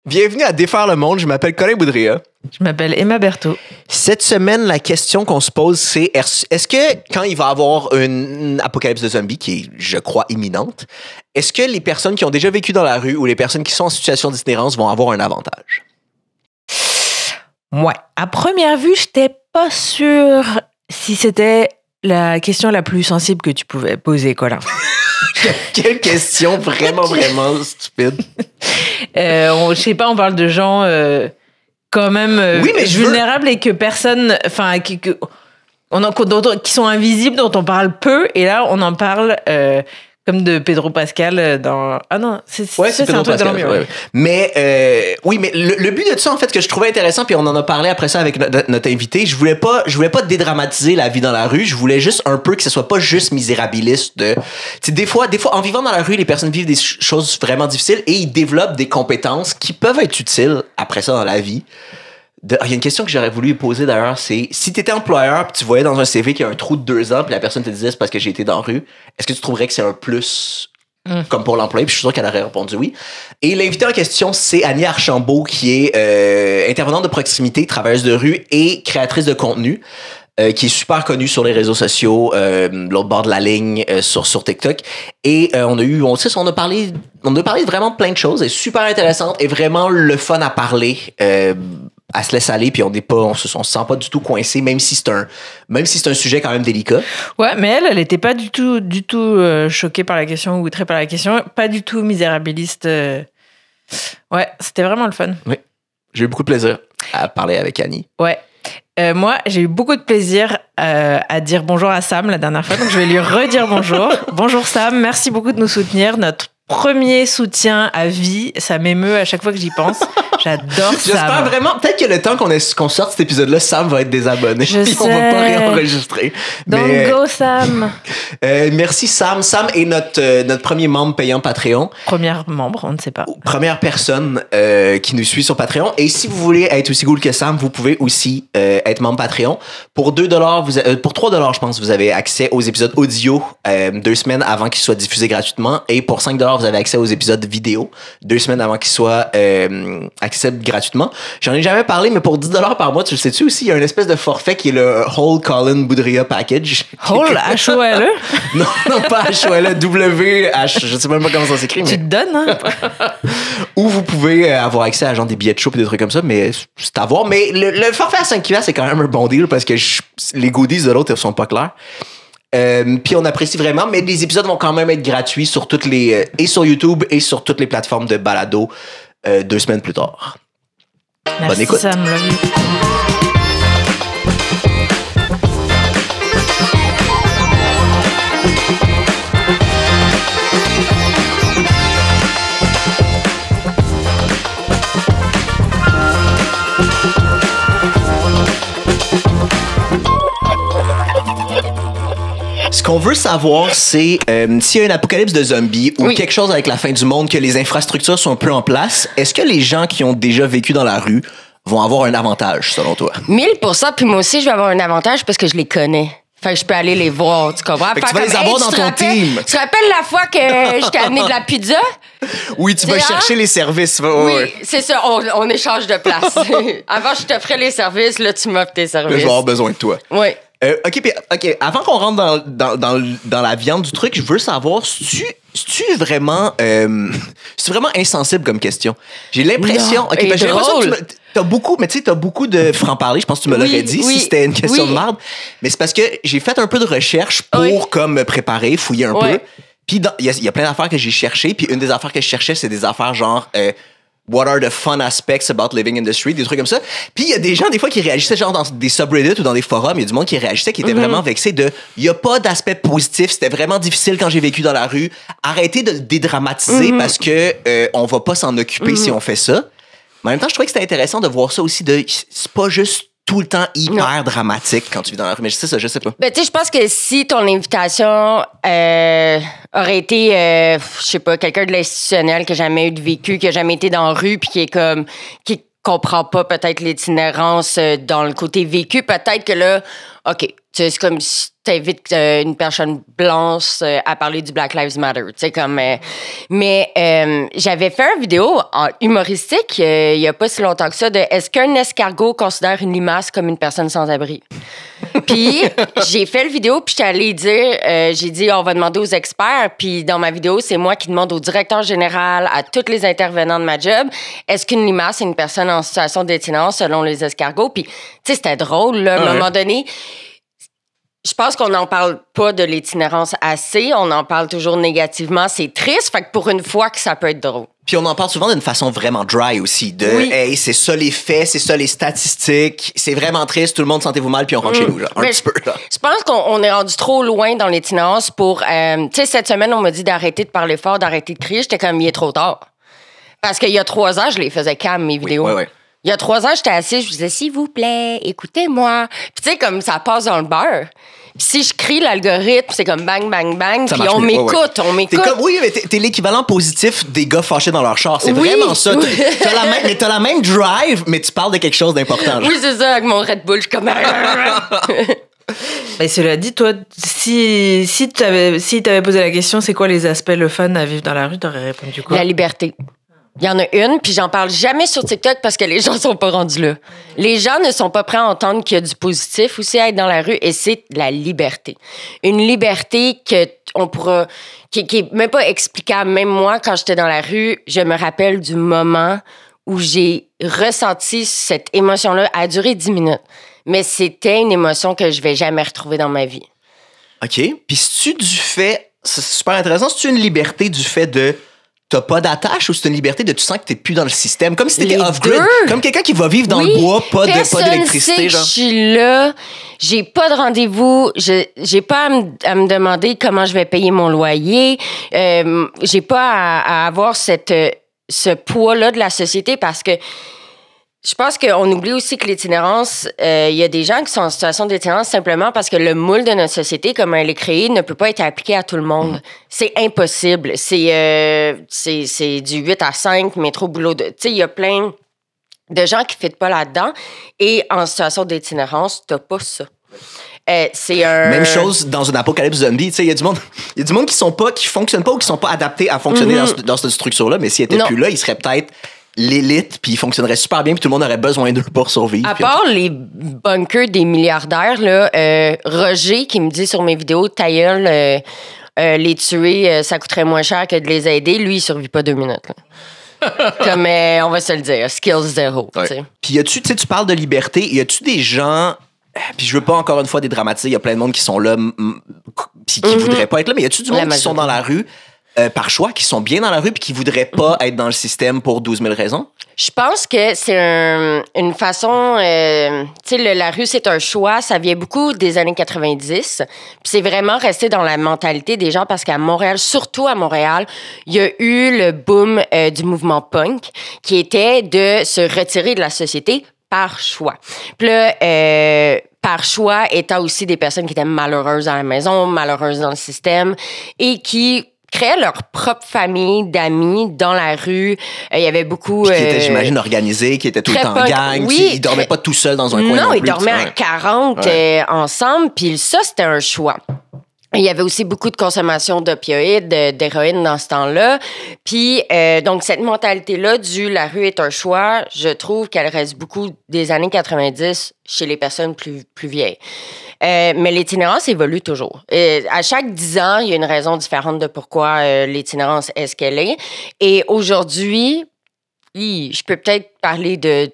Bienvenue à Défaire le monde, je m'appelle Colin Boudria. Je m'appelle Emma Berthaud. Cette semaine, la question qu'on se pose, c'est est-ce que quand il va y avoir une apocalypse de zombies qui est, je crois, imminente, est-ce que les personnes qui ont déjà vécu dans la rue ou les personnes qui sont en situation d'itinérance vont avoir un avantage? Ouais. À première vue, j'étais pas sûre si c'était la question la plus sensible que tu pouvais poser, Colin. Quelle question vraiment stupide. Je sais pas, on parle de gens quand même oui, mais vulnérables et que personne, enfin, qui sont invisibles, dont on parle peu, et là on en parle comme de Pedro Pascal dans. Ah non, c'est Pedro un truc Pascal, de ouais. Mais oui, mais le but de ça, en fait, que je trouvais intéressant, puis on en a parlé après ça avec notre invité, je voulais pas dédramatiser la vie dans la rue, je voulais juste un peu que ce soit pas juste misérabiliste de. Tu sais, des fois, en vivant dans la rue, les personnes vivent des choses vraiment difficiles et ils développent des compétences qui peuvent être utiles après ça dans la vie. Il y a une question que j'aurais voulu poser d'ailleurs, c'est si tu étais employeur puis tu voyais dans un CV qu'il y a un trou de 2 ans puis la personne te disait c'est parce que j'ai été dans la rue, est-ce que tu trouverais que c'est un plus comme pour l'employé? Puis je suis sûr qu'elle aurait répondu oui. Et l'invité en question, c'est Annie Archambault qui est intervenante de proximité, travailleuse de rue et créatrice de contenu. Qui est super connue sur les réseaux sociaux, l'autre bord de la ligne, sur TikTok. Et on a parlé de vraiment plein de choses. Elle est super intéressante et vraiment le fun à parler. Elle se laisse aller puis on se sent pas du tout coincé, même si c'est un sujet quand même délicat. Ouais, mais elle était pas du tout choquée par la question ou outrée par la question, pas du tout misérabiliste. Ouais, c'était vraiment le fun. Oui, j'ai eu beaucoup de plaisir à parler avec Annie. Ouais. Moi, j'ai eu beaucoup de plaisir à dire bonjour à Sam la dernière fois, donc je vais lui redire bonjour. Bonjour Sam, merci beaucoup de nous soutenir. Notre premier soutien à vie, ça m'émeut à chaque fois que j'y pense. J'adore Sam. J'espère vraiment, peut-être que le temps qu'on sorte cet épisode-là, Sam va être désabonné. Puis on va pas réenregistrer. Donc go Sam. Merci Sam. Sam est notre premier membre payant Patreon. Première membre, on ne sait pas. Première personne qui nous suit sur Patreon. Et si vous voulez être aussi cool que Sam, vous pouvez aussi être membre Patreon. Pour $2, pour $3, je pense, vous avez accès aux épisodes audio 2 semaines avant qu'ils soient diffusés gratuitement. Et pour $5, vous avez accès aux épisodes vidéo 2 semaines avant qu'ils soient accessibles gratuitement. J'en ai jamais parlé, mais pour $10 par mois, tu le sais-tu aussi, il y a une espèce de forfait qui est le Whole Colin Boudria Package. Whole H-O-L-E? Non, pas H-O-L-E, W-H, je sais même pas comment ça s'écrit. Tu te donnes, hein? Où vous pouvez avoir accès à genre des billets de show et des trucs comme ça, mais c'est à voir. Mais le forfait à 5$, c'est quand même un bon deal parce que les goodies de l'autre, ils sont pas clairs. Puis on apprécie vraiment, mais les épisodes vont quand même être gratuits sur toutes les et sur YouTube et sur toutes les plateformes de balado 2 semaines plus tard. Merci, bonne écoute. Sam, love you. Ce qu'on veut savoir, c'est s'il y a une apocalypse de zombies ou quelque chose avec la fin du monde, que les infrastructures sont un peu en place, est-ce que les gens qui ont déjà vécu dans la rue vont avoir un avantage, selon toi? 1000%, puis moi aussi, je vais avoir un avantage parce que je les connais. Fait que je peux aller les voir, tu comprends? Fait que tu vas les avoir dans ton team. Tu te rappelles la fois que je t'ai amené de la pizza? Oui, tu vas chercher les services. Oui, c'est ça, on échange de place. Avant, je t'offrais les services, là, tu m'offres tes services. Là, je vais avoir besoin de toi. Oui. OK, avant qu'on rentre dans la viande du truc, je veux savoir, c'est-tu vraiment insensible comme question? J'ai l'impression... Non, OK, ben, j'ai l'impression drôle. que t'as beaucoup de francs-parler. Je pense que tu me l'aurais dit si c'était une question de marde. Mais c'est parce que j'ai fait un peu de recherche pour comme me préparer, fouiller un peu. Puis il y a plein d'affaires que j'ai cherchées. Puis une des affaires que je cherchais, c'est des affaires genre... What are the fun aspects about living in the street? Des trucs comme ça. Puis il y a des gens, des fois, qui réagissaient genre dans des subreddits ou dans des forums. Il y a du monde qui réagissait, qui était vraiment vexé de il n'y a pas d'aspect positif. C'était vraiment difficile quand j'ai vécu dans la rue. Arrêtez de le dédramatiser parce que on va pas s'en occuper si on fait ça. Mais en même temps, je trouvais que c'était intéressant de voir ça aussi. C'est pas juste tout le temps hyper dramatique quand tu vis dans la rue. Mais c'est ça, je sais pas. Ben, tu sais, je pense que si ton invitation aurait été, je sais pas, quelqu'un de l'institutionnel qui n'a jamais eu de vécu, qui n'a jamais été dans la rue, puis qui comprend pas peut-être l'itinérance dans le côté vécu, peut-être que là, OK, C'est comme si t'invites une personne blanche à parler du Black Lives Matter. Mais j'avais fait une vidéo humoristique il y a pas si longtemps que ça de est-ce qu'un escargot considère une limace comme une personne sans abri? Puis j'ai fait le vidéo, puis j'étais allée dire, j'ai dit on va demander aux experts. Puis dans ma vidéo, c'est moi qui demande au directeur général, à tous les intervenants de ma job, est-ce qu'une limace est une personne en situation d'itinérance selon les escargots? Puis tu sais, c'était drôle là, à un moment donné. Je pense qu'on n'en parle pas de l'itinérance assez. On en parle toujours négativement. C'est triste. Fait que pour une fois que ça peut être drôle. Puis on en parle souvent d'une façon vraiment dry aussi. Hey, c'est ça les faits, c'est ça les statistiques. C'est vraiment triste. Tout le monde, sentez-vous mal, puis on rentre chez nous, genre, un petit peu. Là. Je pense qu'on est rendu trop loin dans l'itinérance pour... tu sais, cette semaine, on m'a dit d'arrêter de parler fort, d'arrêter de crier. J'étais comme, il est trop tard. Parce qu'il y a 3 ans, je les faisais calmes, mes vidéos. Oui. Il y a 3 ans, j'étais assise, je disais, s'il vous plaît, écoutez-moi. Puis tu sais, comme ça passe dans le beurre. Puis si je crie, l'algorithme, c'est comme bang, bang, bang. Puis on m'écoute, on m'écoute. Oui, mais t'es l'équivalent positif des gars fâchés dans leur char. C'est vraiment ça. T'as la même drive, mais tu parles de quelque chose d'important. Oui, c'est ça, avec mon Red Bull, je suis comme... Mais cela dit, toi, si t'avais posé la question, c'est quoi les aspects le fun à vivre dans la rue, t'aurais répondu quoi? La liberté. Il y en a une, puis j'en parle jamais sur TikTok parce que les gens sont pas rendus là. Les gens ne sont pas prêts à entendre qu'il y a du positif aussi à être dans la rue, et c'est la liberté. Une liberté qui est même pas explicable. Même moi, quand j'étais dans la rue, je me rappelle du moment où j'ai ressenti cette émotion-là. Elle a duré 10 minutes. Mais c'était une émotion que je vais jamais retrouver dans ma vie. OK. Puis c'est-tu du fait... C'est super intéressant. C'est-tu une liberté du fait de... T'as pas d'attache ou c'est une liberté de tu sens que t'es plus dans le système? Comme si t'étais off-grid. Comme quelqu'un qui va vivre dans le bois, pas d'électricité. Genre. Je suis là, j'ai pas de rendez-vous, j'ai pas à me demander comment je vais payer mon loyer, j'ai pas à avoir ce poids-là de la société parce que je pense qu'on oublie aussi que l'itinérance, il y a des gens qui sont en situation d'itinérance simplement parce que le moule de notre société, comme elle est créée, ne peut pas être appliqué à tout le monde. C'est impossible. C'est du 8 à 5, métro, boulot. Tu sais, il y a plein de gens qui ne fitent pas là-dedans. Et en situation d'itinérance, tu n'as pas ça. Même chose dans une apocalypse zombie. Il y a du monde qui fonctionnent pas ou qui sont pas adaptés à fonctionner dans cette structure-là. Mais s'ils étaient plus là, ils seraient peut-être l'élite, puis ils fonctionneraient super bien, puis tout le monde aurait besoin d'eux pour survivre. À part les bunkers des milliardaires, là, Roger qui me dit sur mes vidéos, ta gueule, les tuer, ça coûterait moins cher que de les aider. Lui, il survit pas 2 minutes. Là. Comme, on va se le dire, skills 0. Ouais. Puis tu parles de liberté, y a-tu des gens... Puis je veux pas encore une fois dédramatiser, il y a plein de monde qui sont là, puis qui voudraient pas être là, mais y a-tu du monde qui sont dans la rue par choix, qui sont bien dans la rue puis qui voudraient pas être dans le système pour 12 000 raisons? Je pense que c'est une façon... tu sais, la rue, c'est un choix. Ça vient beaucoup des années 90. Puis c'est vraiment resté dans la mentalité des gens parce qu'à Montréal, surtout à Montréal, il y a eu le boom du mouvement punk qui était de se retirer de la société par choix. Puis là, par choix étant aussi des personnes qui étaient malheureuses à la maison, malheureuses dans le système et qui créaient leur propre famille d'amis dans la rue. Il y avait beaucoup... Puis qui étaient, j'imagine, organisés, qui étaient tout le temps en gang. Oui, ils dormaient pas tout seuls dans un coin non plus. Non, ils dormaient à 40 ensemble. Puis ça, c'était un choix. Il y avait aussi beaucoup de consommation d'opioïdes, d'héroïne dans ce temps-là. Puis, donc, cette mentalité-là du « la rue est un choix », je trouve qu'elle reste beaucoup des années 90 chez les personnes plus vieilles. Mais l'itinérance évolue toujours. À chaque 10 ans, il y a une raison différente de pourquoi l'itinérance est ce qu'elle est. Et aujourd'hui, je peux peut-être parler de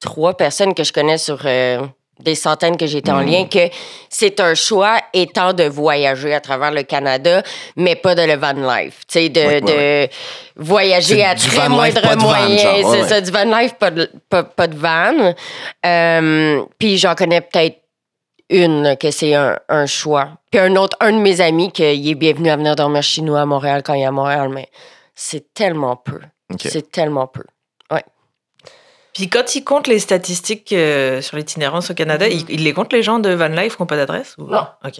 3 personnes que je connais sur... des centaines que j'étais en lien, que c'est un choix étant de voyager à travers le Canada, mais pas de le van life. Tu sais, de voyager à très moindre moyen. C'est ça, du van life, pas de van. Puis j'en connais peut-être une que c'est un choix. Puis un de mes amis, qu'il est bienvenu à venir dormir chez nous à Montréal quand il est à Montréal, mais c'est tellement peu. Okay. C'est tellement peu. Ouais. Puis quand ils comptent les statistiques sur l'itinérance au Canada, ils les comptent les gens de van life qui n'ont pas d'adresse? Ou... Non. OK.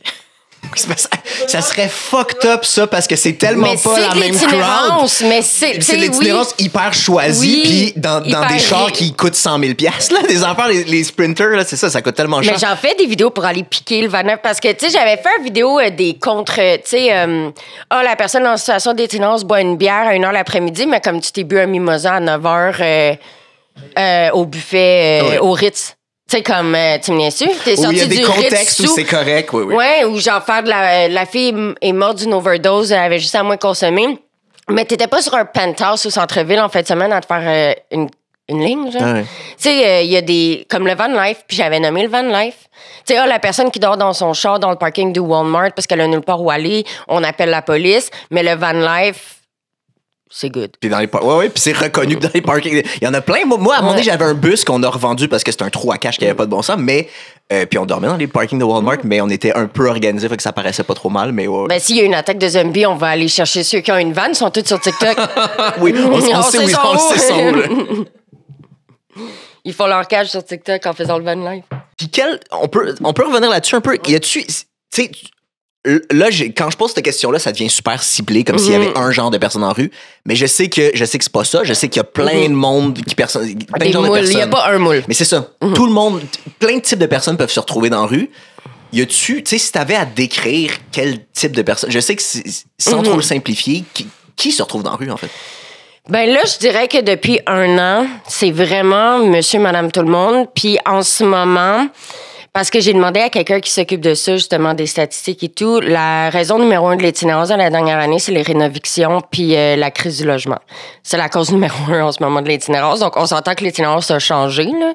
Ça serait fucked up, ça, parce que c'est tellement Mais pas c'est la de même crowd. l'itinérance, mais c'est C'est de l'itinérance hyper choisie, Oui, puis dans hyper des chars ri- qui coûtent 100 000 là, des affaires, les sprinters, là, c'est ça coûte tellement cher. Mais j'en fais des vidéos pour aller piquer le Van Neuf parce que, tu sais, j'avais fait une vidéo des contre, tu sais, la personne en situation d'itinérance boit une bière à 1h l'après-midi, mais comme tu t'es bu un mimosa à 9h au buffet, au Ritz. Tu sais, comme, tu me niaises-tu? T'es Où sorti il y a des du Ritz contextes où sous- c'est correct, oui. Ouais, ou genre faire de la fille est morte d'une overdose, elle avait juste à moins consommé. Mais t'étais pas sur un penthouse au centre-ville en fin de semaine à te faire une ligne, genre. Ouais. Tu sais, il y a des... Comme le Van Life, puis j'avais nommé le Van Life. Tu sais, la personne qui dort dans son char dans le parking du Walmart parce qu'elle a nulle part où aller, on appelle la police. Mais le Van Life, c'est good. Puis dans les puis c'est reconnu que dans les parkings. Il y en a plein. Moi, à un moment donné, j'avais un bus qu'on a revendu parce que c'était un trou à cash qui avait pas de bon sens, mais puis on dormait dans les parkings de Walmart, mais on était un peu organisé, fait que ça paraissait pas trop mal, mais Ben, s'il y a une attaque de zombies, on va aller chercher ceux qui ont une vanne, ils sont tous sur TikTok. oui, on sait où ils sont, on sait son, là. Ils font leur cage sur TikTok en faisant le Van Life. Puis on peut revenir là-dessus un peu. Y a-tu, tu sais, là, quand je pose cette question-là, ça devient super ciblé, comme s'il y avait un genre de personnes en rue. Mais je sais que c'est pas ça. Je sais qu'il y a plein de monde plein de Des genres de moules, personnes. il n'y a pas un moule. Mais c'est ça. Tout le monde, plein de types de personnes peuvent se retrouver dans la rue. Y a-tu, tu sais, si t'avais à décrire quel type de personne, je sais que sans trop le simplifier, qui se retrouve dans la rue, en fait? Ben là, je dirais que depuis 1 an, c'est vraiment monsieur, madame, tout le monde. Puis en ce moment, parce que j'ai demandé à quelqu'un qui s'occupe de ça, justement, des statistiques et tout, la raison numéro 1 de l'itinérance dans la dernière année, c'est les rénovictions puis la crise du logement. C'est la cause numéro 1 en ce moment de l'itinérance. Donc, on s'entend que l'itinérance a changé, là.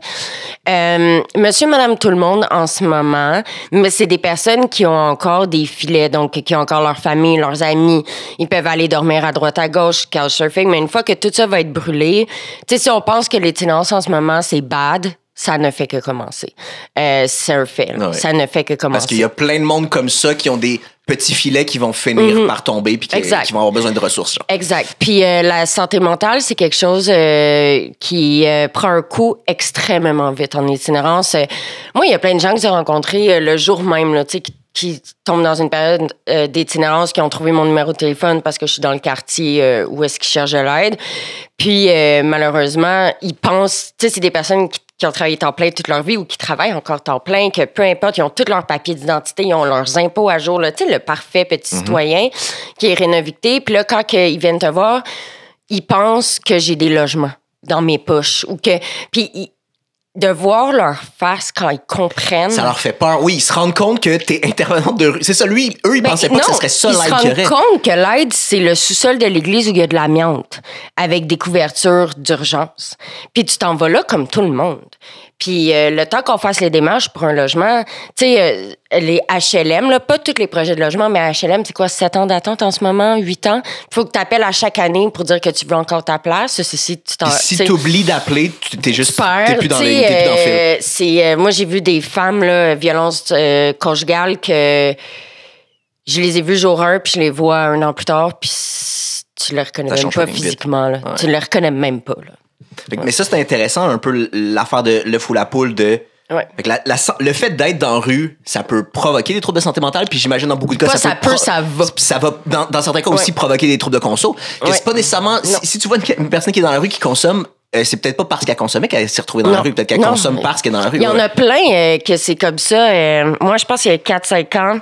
Monsieur, madame, tout le monde en ce moment, mais c'est des personnes qui ont encore des filets, donc qui ont encore leur famille, leurs amis. Ils peuvent aller dormir à droite, à gauche, couchsurfing, mais une fois que tout ça va être brûlé, tu sais, si on pense que l'itinérance en ce moment, c'est bad, ça ne fait que commencer. C'est un fait. Ouais. Ça ne fait que commencer. Parce qu'il y a plein de monde comme ça qui ont des petits filets qui vont finir par tomber puis qui vont avoir besoin de ressources. Genre. Exact. Puis la santé mentale, c'est quelque chose qui prend un coup extrêmement vite en itinérance. Moi, il y a plein de gens que j'ai rencontrés le jour même, là, tu sais, qui tombent dans une période d'itinérance, qui ont trouvé mon numéro de téléphone parce que je suis dans le quartier où est-ce qu'ils cherchent de l'aide. Puis malheureusement, ils pensent, tu sais, c'est des personnes qui ont travaillé temps plein toute leur vie ou qui travaillent encore temps plein, que peu importe, ils ont tous leurs papiers d'identité, ils ont leurs impôts à jour, là, tu sais, le parfait petit citoyen qui est rénovicté. Puis là, quand ils viennent te voir, ils pensent que j'ai des logements dans mes poches ou que... Puis de voir leur face quand ils comprennent... Ça leur fait peur. Oui, ils se rendent compte que t'es intervenante de rue. C'est ça, eux, ils pensaient pas que ce serait ça l'aide qu'il y Ils se aurait. rendent compte que l'aide, c'est le sous-sol de l'église où il y a de l'amiante, avec des couvertures d'urgence. Puis tu t'en vas là comme tout le monde. Puis le temps qu'on fasse les démarches pour un logement, tu sais, les HLM, là, pas tous les projets de logement, mais HLM, c'est quoi, 7 ans d'attente en ce moment, 8 ans? Il faut que tu appelles à chaque année pour dire que tu veux encore ta place. Ça, c'est si tu t'en... Si t'oublies d'appeler, t'es juste... Super. T'es plus dans le fil. Moi, j'ai vu des femmes, là, violences conjugales, que je les ai vues jour 1, puis je les vois 1 an plus tard, puis tu les reconnais même pas physiquement. Là. Ouais. Tu les reconnais même pas. Là. Mais ça, c'est intéressant, un peu l'affaire de l'œuf ou la poule de... Ouais. Le fait d'être dans la rue, ça peut provoquer des troubles de santé mentale, puis j'imagine dans beaucoup de cas, ça va. Ça va, dans certains cas aussi, provoquer des troubles de conso. Que c'est pas nécessairement... Si tu vois une personne qui est dans la rue qui consomme, c'est peut-être pas parce qu'elle consommait qu'elle s'est retrouvée dans la rue. Peut-être qu'elle consomme parce qu'elle est dans la rue. Il y en a plein que c'est comme ça. Moi, je pense qu'il y a 4-5 ans,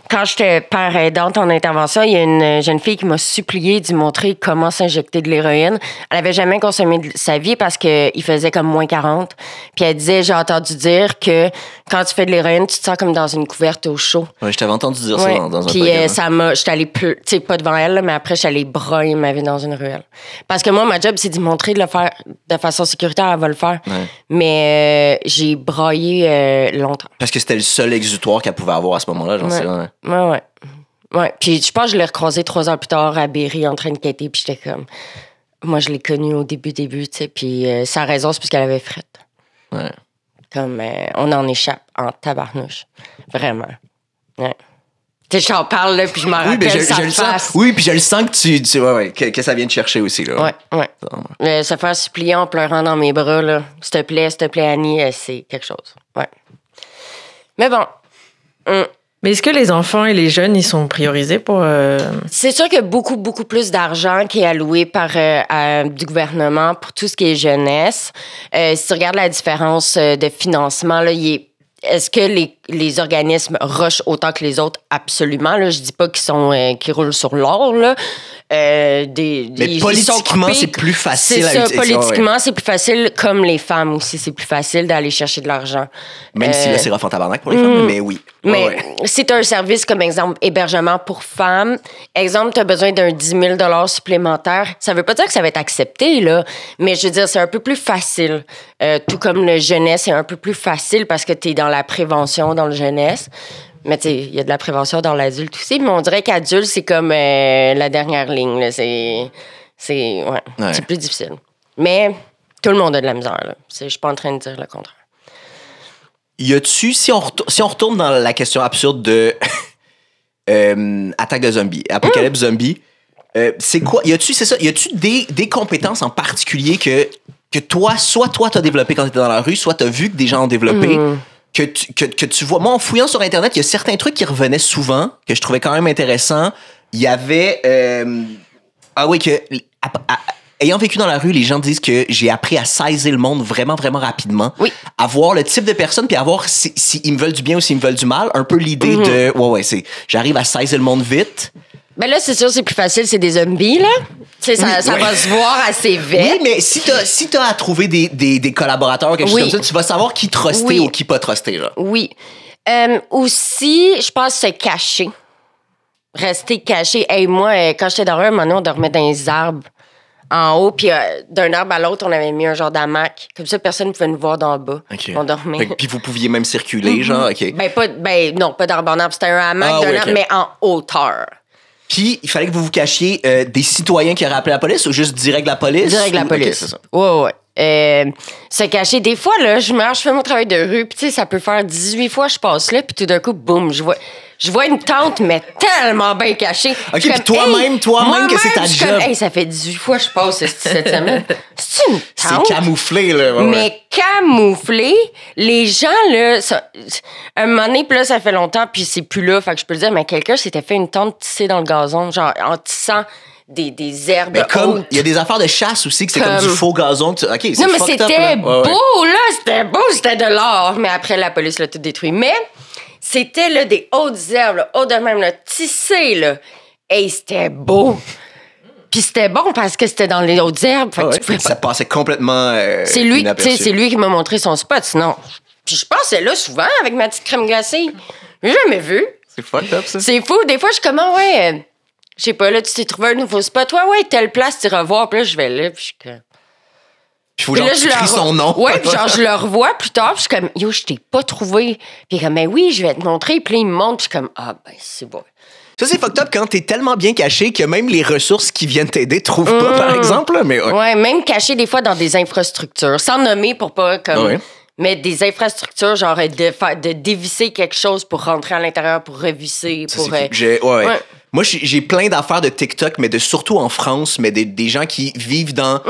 quand j'étais père aidante en intervention, il y a une jeune fille qui m'a supplié d'y montrer comment s'injecter de l'héroïne. Elle avait jamais consommé de sa vie parce qu'il faisait comme moins 40. Puis elle disait, j'ai entendu dire que quand tu fais de l'héroïne, tu te sens comme dans une couverte au chaud. Oui, je t'avais entendu dire ça dans un Puis j'étais allée, tu sais, pas devant elle, là, mais après, j'étais allée broyer ma vie dans une ruelle. Parce que moi, ma job, c'est d'y montrer de le faire de façon sécuritaire, elle va le faire. Ouais. Mais j'ai broyé longtemps. Parce que c'était le seul exutoire qu'elle pouvait avoir à ce moment-là, j'en sais rien. Ouais. Puis je pense que je l'ai recroisé 3 ans plus tard à Berry en train de quêter, puis j'étais comme... Moi, je l'ai connue au début, tu sais, puis sa raison, c'est parce qu'elle avait frette. Ouais. Comme on en échappe en tabarnouche. Vraiment. Ouais. Tu sais, j'en parle, là, puis je m'en rappelle sa face. Oui, puis je le sens que ça vient te chercher aussi, là. Ouais. Se faire supplier en pleurant dans mes bras, là. S'il te plaît, Annie, c'est quelque chose. Ouais. Mais bon... Mais est-ce que les enfants et les jeunes, ils sont priorisés pour... C'est sûr qu'il y a beaucoup, beaucoup plus d'argent qui est alloué du gouvernement pour tout ce qui est jeunesse. Si tu regardes la différence de financement, là, est-ce que les organismes rushent autant que les autres? Absolument. Là, je dis pas qu'ils roulent sur l'or. Là. Mais politiquement, c'est plus facile. C'est ça, politiquement, c'est plus facile. Comme les femmes aussi, c'est plus facile d'aller chercher de l'argent. Même si là, c'est rough en tabarnak pour les femmes, mais oui. Mais si tu as un service comme, exemple, hébergement pour femmes, exemple, tu as besoin d'un 10 000 supplémentaire, ça veut pas dire que ça va être accepté, là, mais je veux dire, c'est un peu plus facile. Tout comme le jeunesse, c'est un peu plus facile parce que tu es dans la prévention dans le jeunesse. Mais tu sais, il y a de la prévention dans l'adulte aussi, mais on dirait qu'adulte, c'est comme la dernière ligne. Là. C'est plus difficile. Mais tout le monde a de la misère. Là. Je suis pas en train de dire le contraire. Y a-tu, si on retourne dans la question absurde de attaque de zombies, apocalypse zombie, c'est quoi? Y a-tu des compétences en particulier que toi t'as développé quand t'étais dans la rue, soit t'as vu que des gens ont développé, que tu vois? Moi, en fouillant sur Internet, il y a certains trucs qui revenaient souvent, que je trouvais quand même intéressants. Il y avait... ayant vécu dans la rue, les gens disent que j'ai appris à saisir le monde vraiment, vraiment rapidement. Oui. À voir le type de personne, puis à voir s'ils me veulent du bien ou s'ils me veulent du mal. Un peu l'idée de... j'arrive à saisir le monde vite. Ben là, c'est sûr, c'est plus facile, c'est des zombies, là. Ça va se voir assez vite. Oui, mais si t'as à trouver des collaborateurs ou quelque chose comme ça, tu vas savoir qui truster ou qui pas truster, là. Oui. Aussi, je pense se cacher. Rester caché. Hey, moi, quand j'étais dans un moment donné, on dormait dans les arbres en haut, puis d'un arbre à l'autre, on avait mis un genre d'hamac. Comme ça, personne ne pouvait nous voir d'en bas. Okay. On dormait. Puis vous pouviez même circuler, genre, OK. Non, pas d'arbre en arbre. C'était un hamac d'un arbre, mais en hauteur. Puis, il fallait que vous vous cachiez des citoyens qui auraient appelé la police ou juste direct la police? Direct la police. Okay, c'est ça. Ouais. Se cacher. Des fois, là, je fais mon travail de rue, puis tu sais, ça peut faire 18 fois que je passe là, puis tout d'un coup, boum, je vois une tente, mais tellement bien cachée. OK, puis toi-même que c'est ta job. Hey, ça fait 18 fois que je passe cette semaine. C'est une tente? C'est camouflé, là. Mais camouflé, les gens, là, un moment donné, puis là, ça fait longtemps, puis c'est plus là, fait que je peux le dire, mais quelqu'un s'était fait une tente tissée dans le gazon, genre en tissant des herbes. Mais comme il y a des affaires de chasse aussi que c'est comme du faux gazon. OK, c'est non, mais fucked c'était up, beau, là. C'était beau, c'était de l'or. Mais après, la police l'a tout détruit. Mais c'était là, des hautes herbes, là, hautes de même, là, tissées, là. Et c'était beau. Puis c'était bon parce que c'était dans les hautes herbes. Fait que ça passait complètement c'est lui, inaperçu. C'est lui qui m'a montré son spot. Sinon, puis je passais là souvent avec ma petite crème glacée. J'ai jamais vu. C'est fucked up, ça. C'est fou. Des fois, je suis comme, je sais pas, là, tu t'es trouvé un nouveau spot. Ouais, telle place, tu revois. Puis là, je vais là, puis je suis comme... Puis faut genre tu cries son nom. Ouais, puis genre, je le revois plus tard, puis je suis comme, yo, je t'ai pas trouvé. Puis comme, mais oui, je vais te montrer. Puis là, il me montre, puis je suis comme, c'est bon. Ça, c'est fucked up quand t'es tellement bien caché que même les ressources qui viennent t'aider trouvent pas, par exemple. Mais ouais, même caché des fois dans des infrastructures, sans nommer pour pas comme... Ouais. Mais des infrastructures, genre de dévisser quelque chose pour rentrer à l'intérieur, pour revisser, pour... Moi, j'ai plein d'affaires de TikTok, mais surtout en France, mais des gens qui vivent dans...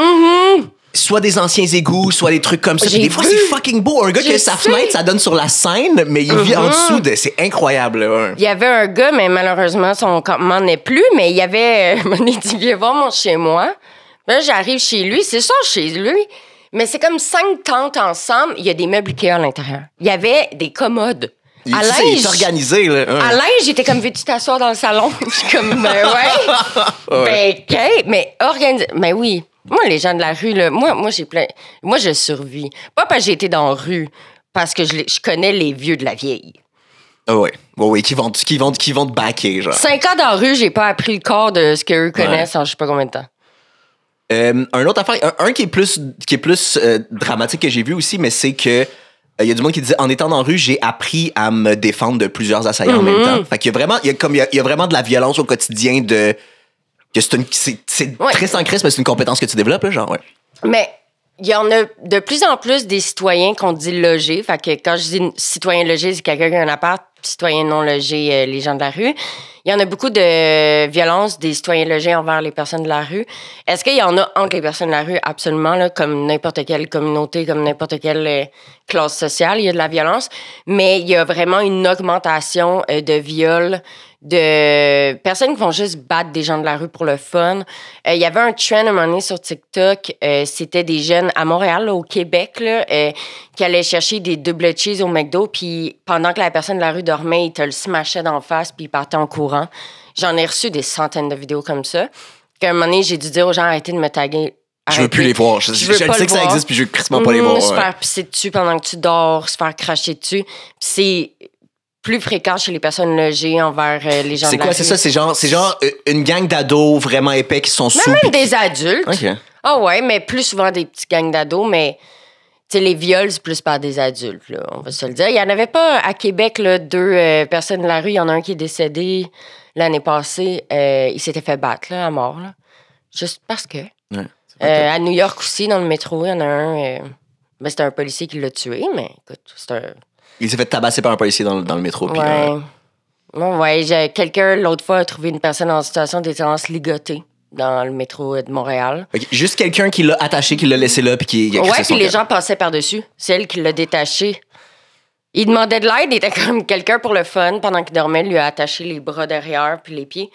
Soit des anciens égouts, soit des trucs comme ça. Puis des fois, c'est fucking beau. Un gars qui a sa fenêtre, ça donne sur la Seine, mais il vit en dessous de... C'est incroyable. Ouais. Il y avait un gars, mais malheureusement, son campement n'est plus, mais il y avait... Il dit, viens voir chez moi. Là, j'arrive chez lui, c'est ça, chez lui. Mais c'est comme 5 tentes ensemble. Il y a des meubles Ikea à l'intérieur. Il y avait des commodes. Il est organisé, là. À linge, j'étais comme, veux-tu t'asseoir dans le salon? Je suis comme, mais organisé. Mais oui. Moi, les gens de la rue, là, moi, j'ai plein. Moi, je survis. Pas parce que j'ai été dans la rue, parce que je connais les vieux de la vieille. Oui, qui vont te backer, genre. 5 ans dans la rue, j'ai pas appris le corps de ce qu'eux connaissent en je sais pas combien de temps. Un autre affaire, un qui est plus dramatique que j'ai vu aussi, mais c'est que il y a du monde qui disait en étant dans la rue, j'ai appris à me défendre de plusieurs assaillants en même temps. Fait qu'il y a vraiment, il y a vraiment de la violence au quotidien que c'est très sans crise, mais c'est une compétence que tu développes, là, genre, ouais. Mais il y en a de plus en plus des citoyens qu'on dit logés. Fait que quand je dis citoyen logé, c'est quelqu'un qui a un appart, citoyen non logé, les gens de la rue. il y en a beaucoup de violence des citoyens logés envers les personnes de la rue. Est-ce qu'il y en a entre les personnes de la rue? Absolument, là, comme n'importe quelle communauté, comme n'importe quelle classe sociale, il y a de la violence. Mais il y a vraiment une augmentation de viols, de personnes qui vont juste battre des gens de la rue pour le fun. Il y avait un trend à un moment donné sur TikTok, c'était des jeunes à Montréal, là, au Québec, là, qui allaient chercher des double cheese au McDo, puis pendant que la personne de la rue dormait, ils te le smashaient d'en face, puis ils partaient en courant. J'en ai reçu des centaines de vidéos comme ça. Qu'à un moment donné, j'ai dû dire aux gens, arrêtez de me taguer. Je veux plus les voir. Je sais que ça existe, puis je veux crissement pas les voir. Se faire pisser dessus pendant que tu dors, se faire cracher dessus. Puis c'est plus fréquent chez les personnes logées envers les gens de la rue. C'est quoi, c'est ça? C'est genre une gang d'ados vraiment épais qui sont sous. Même des adultes. OK. Ah ouais, mais plus souvent des petits gangs d'ados, mais tu sais, les viols, c'est plus par des adultes, là, on va se le dire. Il n'y en avait pas à Québec, là, 2 personnes de la rue. Il y en a un qui est décédé l'année passée. Il s'était fait battre là, à mort. Là. Juste parce que. Ouais, à New York aussi, dans le métro, il y en a un. C'était un policier qui l'a tué, mais écoute, c'est un. Il s'est fait tabasser par un policier dans le métro. Puis, ouais. Quelqu'un, l'autre fois, a trouvé une personne en situation de détention ligotée dans le métro de Montréal. Okay. Juste quelqu'un qui l'a attaché, qui l'a laissé là, puis qui a ouais, puis les gens passaient par-dessus. C'est elle qui l'a détaché. Il demandait de l'aide, il était comme quelqu'un pour le fun. Pendant qu'il dormait, il lui a attaché les bras derrière puis les pieds.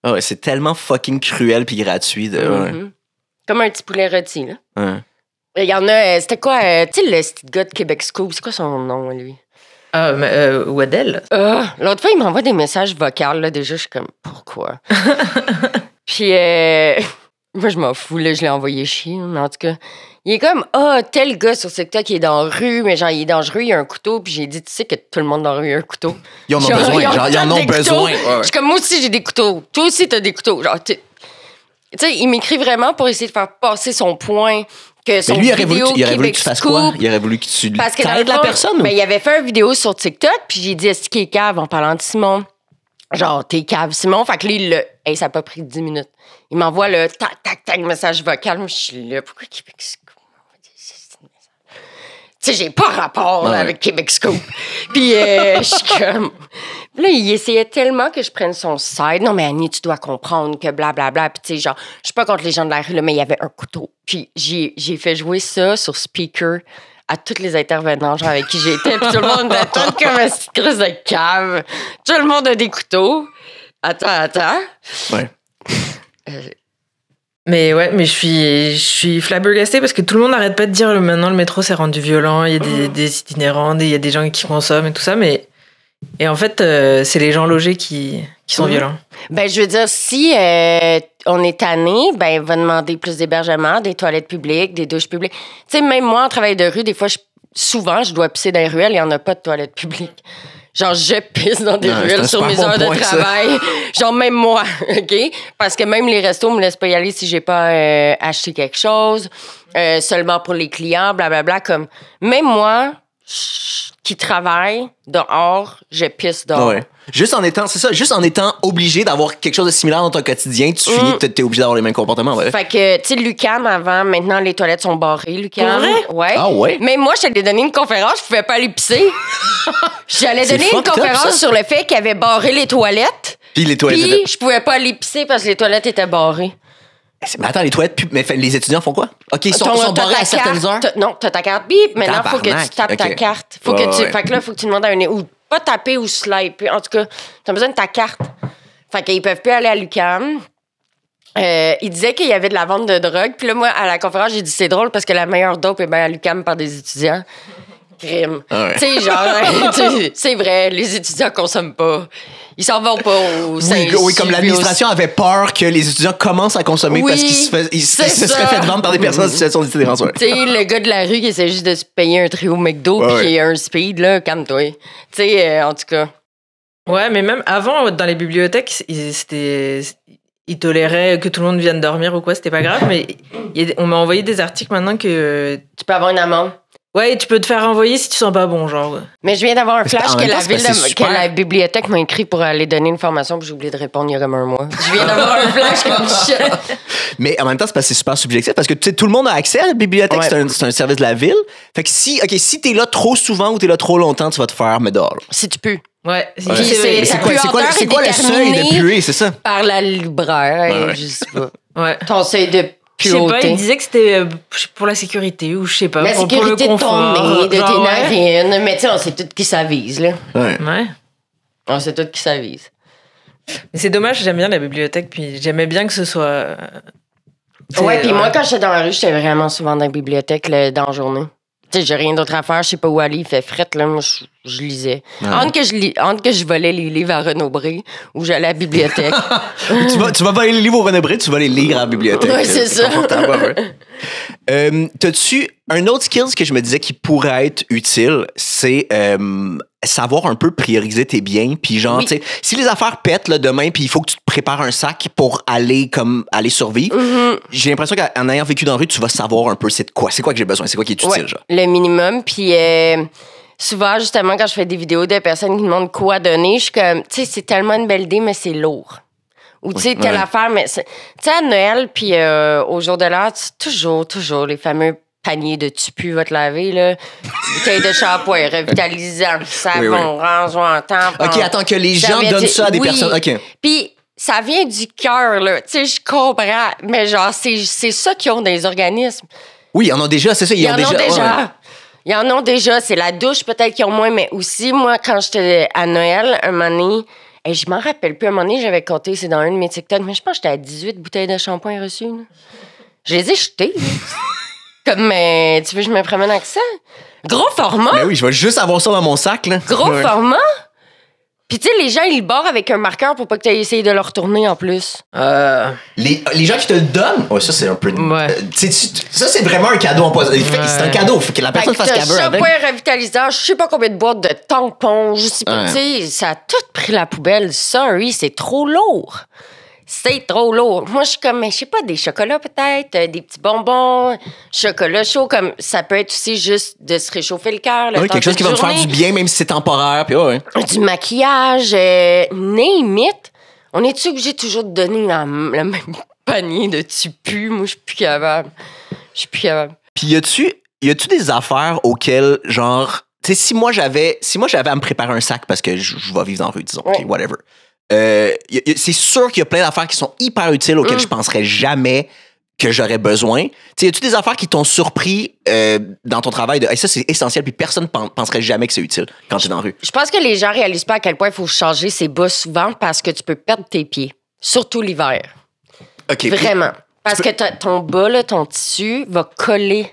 Ah ouais, c'est tellement fucking cruel puis gratuit. Ouais. Comme un petit poulet rôti, là. Ouais. Il y en a, c'était quoi, tu sais, le petit gars de Québec Scoop, c'est quoi son nom, lui? Waddell. L'autre fois, il m'envoie des messages vocaux, là, déjà, je suis comme, pourquoi? Puis, moi, je m'en fous, là, je l'ai envoyé chier, mais en tout cas, il est comme, tel gars sur TikTok, il est dans la rue, mais genre, il est dangereux, il a un couteau, puis j'ai dit, tu sais que tout le monde dans la rue a un couteau. Ils en ont besoin, ils en ont besoin. Je suis comme, moi aussi, j'ai des couteaux. Toi aussi, t'as des couteaux. Genre, tu sais, il m'écrit vraiment pour essayer de faire passer son point. Que son mais lui, il aurait voulu que tu fasses quoi? Il aurait voulu que tu t'aides la personne? Ben, il avait fait une vidéo sur TikTok, puis j'ai dit, est-ce qu'il est cave en parlant de Simon? Genre, t'es cave, Simon. Fait que lui, ça n'a pas pris 10 minutes. Il m'envoie le tac, message vocal. Moi, je suis là, pourquoi Québec Scoop? Tu sais, j'ai pas rapport avec Québec Scoop. Puis, je suis comme. Là, il essayait tellement que je prenne son side. Non, mais Annie, tu dois comprendre que blablabla. Puis, tu sais, genre, je suis pas contre les gens de la rue, là, mais il y avait un couteau. Puis, j'ai fait jouer ça sur speaker à tous les intervenants, genre, avec qui j'étais. Puis, tout le monde était tout comme une petite crise de cave. Tout le monde a des couteaux. Attends. Ouais. Mais ouais, mais je suis flabbergastée parce que tout le monde n'arrête pas de dire maintenant le métro s'est rendu violent, il y a des itinérants, il y a des gens qui consomment et tout ça, mais et en fait c'est les gens logés qui sont violents. Ben je veux dire, si on est tanné, ben va demander plus d'hébergement, des toilettes publiques, des douches publiques. Tu sais, même moi en travail de rue, des fois souvent je dois pisser dans les ruelles, il y en a pas de toilettes publiques. Genre, je pisse dans des ruelles sur mes heures de travail. Genre, même moi, OK? Parce que même les restos me laissent pas y aller si j'ai pas acheté quelque chose. Seulement pour les clients, blablabla. Comme, même moi, qui travaille dehors, je pisse dehors. Ouais. Juste en étant obligé d'avoir quelque chose de similaire dans ton quotidien, tu finis que t'es obligé d'avoir les mêmes comportements. Ouais. Fait que, tu sais, l'UQAM avant, maintenant, les toilettes sont barrées, l'UQAM. Ouais. Ah ouais? Mais moi, j'allais donner une conférence, je pouvais pas aller pisser. J'allais donner une conférence sur le fait qu'ils avaient barré les toilettes. Puis les toilettes. Puis je pouvais pas aller pisser parce que les toilettes étaient barrées. Mais attends, les toilettes, mais les étudiants font quoi? OK, ils sont barrés à certaines heures? Non, t'as ta carte bip. Maintenant, il faut que tu tapes ta carte. Fait que là, il faut que tu demandes à un... Ou pas taper ou swipe. En tout cas, t'as besoin de ta carte. Fait qu'ils peuvent plus aller à l'UQAM. Il disait qu'il y avait de la vente de drogue. Puis là, moi, à la conférence, j'ai dit c'est drôle parce que la meilleure dope est bien à l'UQAM par des étudiants. Crime. Ouais. Tu sais, genre, c'est vrai, les étudiants consomment pas. Ils s'en vont pas au Oui, comme l'administration avait peur que les étudiants commencent à consommer parce qu'ils se seraient fait vendre par des personnes en situation d'itinérance. Tu sais, le gars de la rue qui essaie juste de se payer un trio McDo puis qui a un speed, là, calme-toi. Tu sais, en tout cas. Ouais, mais même avant, dans les bibliothèques, ils toléraient que tout le monde vienne dormir ou quoi, c'était pas grave, mais on m'a envoyé des articles maintenant que... Tu peux avoir une amende. Ouais, tu peux te faire renvoyer si tu sens pas bon, genre. Mais je viens d'avoir un flash que la bibliothèque m'a écrit pour aller donner une formation, puis j'ai oublié de répondre il y a comme un mois. Je viens d'avoir un flash comme shit. Mais en même temps, c'est parce que c'est super subjectif, parce que tout le monde a accès à la bibliothèque, c'est un service de la ville. Fait que si t'es là trop souvent ou t'es là trop longtemps, tu vas te faire mettre dehors. Si tu peux. Ouais. Puis C'est quoi le seuil de puée, c'est ça? Par la libraire, je sais pas. Ouais. Ton seuil de Je sais pas, pureté. il disait que c'était pour la sécurité ou je sais pas. La pour sécurité le de ton confort, nez, de genre, tes ouais. narines. Mais tu sais, on sait tout qui ça vise, là. Ouais. Ouais. On sait tout qui ça vise. Mais c'est dommage, j'aime bien la bibliothèque, puis j'aimais bien que ce soit. Ouais, puis moi, quand j'étais dans la rue, j'étais vraiment souvent dans la bibliothèque dans la journée. Tu sais, j'ai rien d'autre à faire, je sais pas où aller, il fait frette, là, moi, je lisais. Ouais. Entre que je volais les livres à Renaud-Bré ou j'allais à la bibliothèque. tu vas pas les livres au René-Bré, tu vas les lire à la bibliothèque. Ouais, c'est ça. confortable, ouais. T'as-tu un autre skill que je me disais qui pourrait être utile, c'est savoir un peu prioriser tes biens, puis genre, Oui. tu sais, si les affaires pètent là, demain, puis il faut que tu te prépares un sac pour aller survivre, j'ai l'impression qu'en ayant vécu dans la rue, tu vas savoir un peu c'est quoi que j'ai besoin, c'est quoi qui est utile, Ouais, genre. le minimum. Puis souvent, justement, quand je fais des vidéos de personnes qui me demandent quoi donner, je suis comme, tu sais, c'est tellement une belle idée, mais c'est lourd. Ou tu sais, telle Ouais. affaire, mais tu sais, à Noël, puis au jour de l'an, toujours les fameux paniers de tu vas te laver, là. Bouteille de shampoing, revitalisant, savon, rasoir, tampon. OK, attends, que les gens Serviette- donnent ça à des oui. personnes. OK. Puis ça vient du cœur, là. Tu sais, je comprends, mais genre, c'est ça qu'ils ont dans les organismes. Oui, ils en ont déjà, c'est ça, Ils en ont déjà. ouais. Ils en ont déjà. C'est la douche, peut-être qu'ils ont moins, mais aussi, moi, quand j'étais à Noël, un moment donné, et je m'en rappelle plus, un moment donné, j'avais compté, c'est dans un de mes TikTok, mais je pense que j'étais à 18 bouteilles de shampoing reçues. Là. Je les ai jetées. là. Comme, tu veux que je me promène avec ça? Gros format! Mais oui, je vais juste avoir ça dans mon sac, là. Gros Ouais. format! Puis, tu sais, les gens, ils le barrent avec un marqueur pour pas que tu aies essayé de le retourner en plus. Les gens qui te le donnent, ça c'est un peu. Ouais. Ça c'est vraiment un cadeau empoisonné. C'est un cadeau, faut que la personne fasse ce qu'elle veut avec. Shampoing revitalisant, je sais pas combien de boîtes de tampons, je sais pas, Ouais. tu sais, ça a tout pris la poubelle. Sorry, c'est trop lourd. C'est trop lourd. Moi, je suis comme, mais je sais pas, des chocolats peut-être, des petits bonbons, chocolat chaud, comme ça peut être aussi juste de se réchauffer le cœur. Oui, quelque chose qui va me faire du bien, même si c'est temporaire. Puis ouais. Du maquillage, name it. On est-tu obligé toujours de donner le même panier de tu-pues? Moi, je suis plus capable. Puis y a-tu des affaires auxquelles, genre, tu sais, si moi j'avais à me préparer un sac parce que je vais vivre dans la rue, disons, Ouais. OK, whatever. C'est sûr qu'il y a plein d'affaires qui sont hyper utiles auxquelles je penserais jamais que j'aurais besoin. Tu sais, y a-tu des affaires qui t'ont surpris dans ton travail de hey, ça c'est essentiel puis personne penserait jamais que c'est utile quand tu es dans la rue. Je pense que les gens réalisent pas à quel point il faut changer ses bas souvent parce que tu peux perdre tes pieds. Surtout l'hiver. OK. Vraiment. Parce que ton bas, là, ton tissu va coller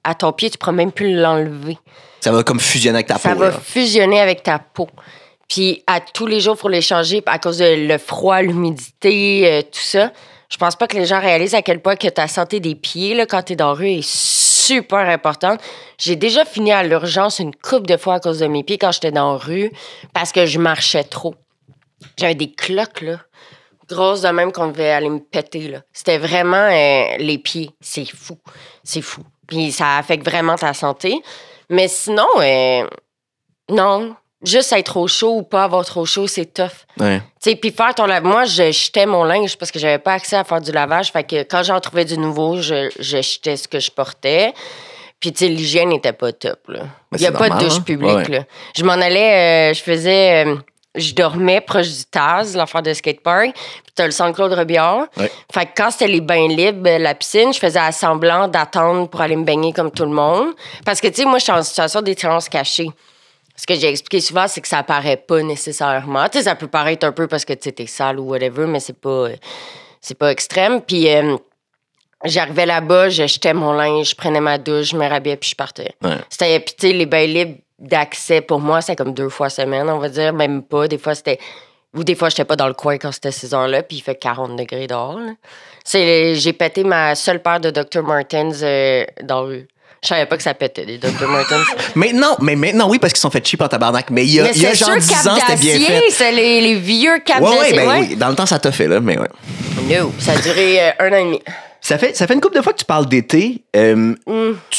à ton pied. Tu pourras même plus l'enlever. Ça va comme fusionner avec ta Ça peau. va là. fusionner avec ta peau. Puis à tous les jours, il faut les changer à cause de le froid, l'humidité, tout ça. Je pense pas que les gens réalisent à quel point que ta santé des pieds, là, quand t'es dans la rue, est super importante. J'ai déjà fini à l'urgence une couple de fois à cause de mes pieds quand j'étais dans la rue parce que je marchais trop. J'avais des cloques, là, grosses de même qu'on devait aller me péter, là. C'était vraiment les pieds. C'est fou. C'est fou. Puis ça affecte vraiment ta santé. Mais sinon, non. Juste être trop chaud ou pas avoir trop chaud, c'est tough. Ouais. Tu sais, puis faire ton lavage. Moi, je jetais mon linge parce que j'avais pas accès à faire du lavage. Fait que quand j'en trouvais du nouveau, je jetais ce que je portais. Puis, tu sais, l'hygiène n'était pas top, là. Mais Il y a c'est pas normal, de douche hein? publique, Ouais. là. Je m'en allais, je dormais proche du Taz, l'affaire de skatepark. Puis t'as le centre Claude Robillard. Ouais. Fait que quand c'était les bains libres, la piscine, je faisais semblant d'attendre pour aller me baigner comme tout le monde. Parce que, tu sais, moi, je suis en situation d'étirance cachée. Ce que j'ai expliqué souvent, c'est que ça paraît pas nécessairement. Tu sais, ça peut paraître un peu parce que tu sais, t'es sale ou whatever, mais c'est pas extrême. Puis j'arrivais là-bas, je jetais mon linge, je prenais ma douche, je me rhabillais puis je partais. Ouais. C'était, puis tu sais, les bains libres d'accès pour moi, c'était comme 2 fois semaine, on va dire, même pas. Des fois, c'était... Ou des fois, j'étais pas dans le coin quand c'était ces heures-là, puis il fait 40 degrés dehors. Là. J'ai pété ma seule paire de Dr. Martens dans la rue. Je savais pas que ça pétait, des Dr. Martens. Maintenant, oui, parce qu'ils sont fait cheap en tabarnak. Mais il y a Mais genre 10 ans, c'était bien fait. C'est les vieux capes Ouais, d'acier. ben oui. Dans le temps, ça t'a fait, là, mais ouais. No, ça a duré 1 an et demi. Ça fait une couple de fois que tu parles d'été.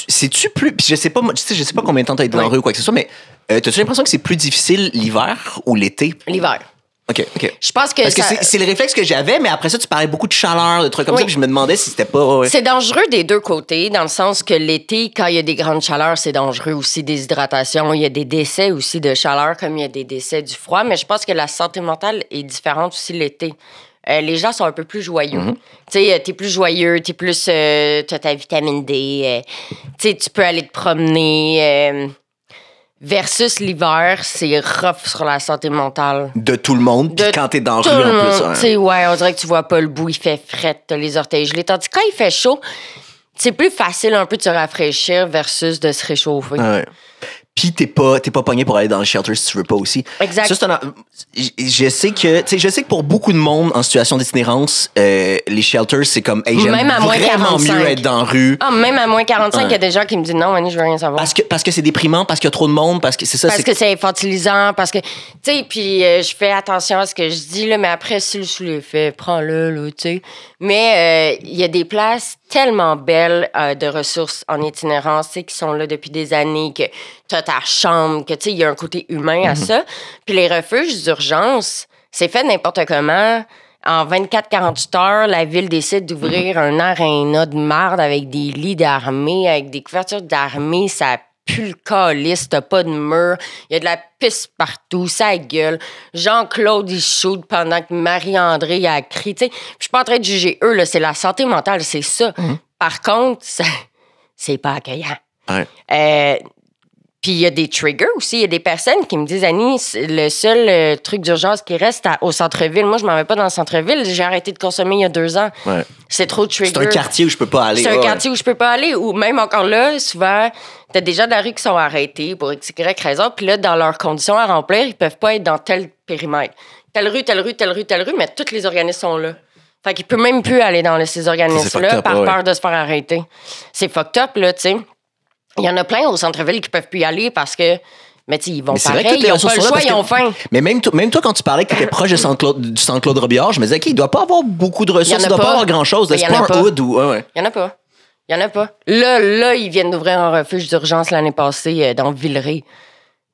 C'est-tu plus. Puis je sais pas, je sais pas combien de temps t'as été dans la Oui. rue ou quoi que ce soit, mais t'as-tu l'impression que c'est plus difficile l'hiver ou l'été? L'hiver. OK. Je pense que Parce que c'est le réflexe que j'avais, mais après ça, tu parlais beaucoup de chaleur, de trucs comme ça, puis je me demandais si c'était pas... C'est dangereux des deux côtés, dans le sens que l'été, quand il y a des grandes chaleurs, c'est dangereux aussi, déshydratation. Il y a des décès aussi de chaleur, comme il y a des décès du froid. Mais je pense que la santé mentale est différente aussi l'été. Les gens sont un peu plus joyeux. Tu sais, t'es plus joyeux, t'es plus... t'as ta vitamine D. Tu sais, tu peux aller te promener... versus l'hiver, c'est rough sur la santé mentale. De tout le monde, puis quand t'es dans la rue en plus. Tu sais, on dirait que tu vois pas le bout, il fait fret, t'as les orteils gelés. Tandis que quand il fait chaud, c'est plus facile un peu de se rafraîchir versus de se réchauffer. Ouais. Puis t'es pas pogné pour aller dans le shelter si tu veux pas aussi. Exact. Ça, je sais que pour beaucoup de monde en situation d'itinérance, les shelters, c'est comme, hey, j'aime même à moins vraiment 45. mieux être dans la rue. Ah, même à moins 45, il y a des gens qui me disent non, Annie, je veux rien savoir. Parce que c'est déprimant, parce qu'il y a trop de monde, parce que c'est ça. Parce que c'est infantilisant, parce que, tu sais, puis je fais attention à ce que je dis, là, mais après, si le sous l'effet, prends-le, là, tu sais. Mais il y a des places tellement belles de ressources en itinérance, tu sais, qui sont là depuis des années, que t'as ta chambre, que, tu sais, il y a un côté humain à ça. Puis les refuges d'urgence, c'est fait n'importe comment. En 24-48 heures, la ville décide d'ouvrir un aréna de marde avec des lits d'armée, avec des couvertures d'armée, ça pue le calice, t'as pas de mur, il y a de la pisse partout, ça gueule. Jean-Claude, il shoot pendant que Marie-André a crié. Tu sais, je suis pas en train de juger eux, là, c'est la santé mentale, c'est ça. Par contre, c'est pas accueillant. Ouais. Puis il y a des triggers aussi. Il y a des personnes qui me disent, Annie, le seul truc d'urgence qui reste au centre-ville. Moi, je m'en vais pas dans le centre-ville. J'ai arrêté de consommer il y a 2 ans. Ouais. C'est trop trigger. C'est un quartier où je peux pas aller. C'est un quartier où je peux pas aller. Ou même encore là, souvent, t'as des gens de la rue qui sont arrêtés pour X, Y raison. Puis là, dans leurs conditions à remplir, ils peuvent pas être dans tel périmètre. Telle rue, mais tous les organismes sont là. Fait qu'il peut même plus aller dans ces organismes-là par peur de se faire arrêter. C'est fucked up, là, tu sais. Il y en a plein au centre-ville qui peuvent plus y aller parce que, mais tu ils vont pareil, ils ont pas le choix, ils ont faim. Mais même toi, quand tu parlais que tu étais proche du Centre-Claude Robillard, je me disais, OK, il doit pas avoir beaucoup de ressources, il doit pas avoir grand-chose. C'est pas un hood ou... Il y en a pas. Là, ils viennent d'ouvrir un refuge d'urgence l'année passée dans Villeray.